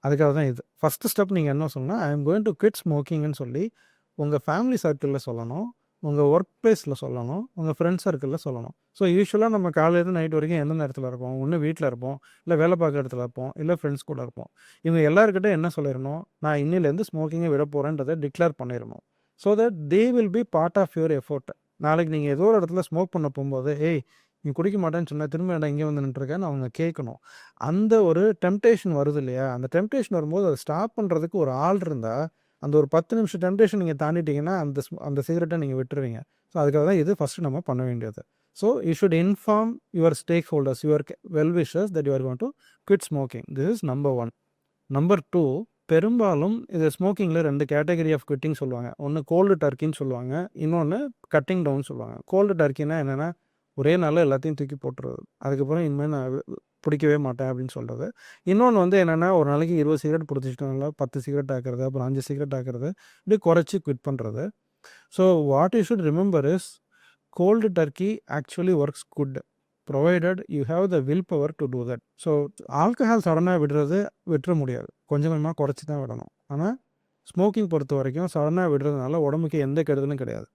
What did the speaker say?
அதுக்காக தான் இது. ஃபர்ஸ்ட்டு ஸ்டெப் நீங்க என்ன சொல்லணும்னா, ஐ அம் கோயிங் டூ குவிட் ஸ்மோக்கிங்ன்னு சொல்லி, உங்க ஃபேமிலி சர்க்கிள்ல சொல்லணும். உங்க ஒர்க் பிளேஸ்ல சொல்லணும். உங்க ஃப்ரெண்ட்ஸ் சர்க்கிள்ல சொல்லணும். ஸோ யூசுவலா நம்ம காலையிலேருந்து நைட் வரைக்கும் எந்த நேரத்தில இருப்போம்? ஒண்ணு வீட்ல இருப்போம், இல்ல வேலை பார்க்குற இடத்துல இருப்போம், இல்ல ஃப்ரெண்ட்ஸ் கூட இருப்போம். இவங்க எல்லார்கிட்டயும் என்ன சொல்லிறணும்? நான் இன்னையிலேருந்து ஸ்மோக்கிங்க விடப் போறேன்றத டிக்ளேர் பண்ணிறணும். So that they will be part of your effort. நாளைக்கு நீங்க ஏதோ ஒரு இடத்துல ஸ்மோக் பண்ண போம்போது, "ஏய்! நீ குடிக்க மாட்டேன்னு சொன்ன, திரும்ப ஏன்டா இங்க வந்து நின்னுட்டுருக்கன்னு" அவங்க கேட்கணும். அந்த ஒரு டெம்ப்டேஷன் வருது இல்லையா? அந்த டெம்ப்டேஷன் வரும்போது அத ஸ்டாப் பண்றதுக்கு ஒரு ஆள் இருந்தா, அந்த ஒரு 10 நிமிஷம் டெம்ப்டேஷன் நீங்க தாண்டிட்டீங்கன்னா, அந்த சிகரெட்ட நீங்க விட்டுருவீங்க. ஸோ அதுக்காக தான் இது ஃபர்ஸ்ட்டு நம்ம பண்ண வேண்டியது. So you should inform your stakeholders, your well wishers that you are going to quit smoking. This is number 1. Number 2, பெரும்பாலும் இது ஸ்மோக்கிங்கில 2 கேட்டகரி ஆஃப் குவிட்டிங் சொல்லுவாங்க. ஒண்ணு கோல்டு டர்க்கின்னு சொல்லுவாங்க. இன்னொன்னு கட்டிங் டவுன் சொல்லுவாங்க. கோல்டு டர்க்கின்னா என்னன்னா, ஒரே நாள்ல எல்லாத்தையும் தூக்கி போட்டுறது. அதுக்கப்புறம் இனிமே நான் புடிக்கவே மாட்டேன் அப்படின்னு சொல்றது. இன்னொன்னு வந்து என்னன்னா, ஒரு நாளைக்கு 20 சிகரெட் புடிச்சுட்டோம்னா 10 சிகரெட் ஆக்குறது, அப்புறம் 5 சிகரெட் ஆக்குறது. இப்படி குறைச்சு குவிட் பண்றது. So what you should remember is cold turkey actually works good. Provided you have the willpower to do that. So alcohol சடனா விடுறது விட்டுற முடியாது. கொஞ்சம் கொஞ்சமா குறைச்சு தான் விடணும். ஆனா, ஸ்மோக்கிங் பொறுத்தவரைக்கும் சடனா விடுறதுனால உடம்புக்கு எந்த கெடுதலும் கிடையாது.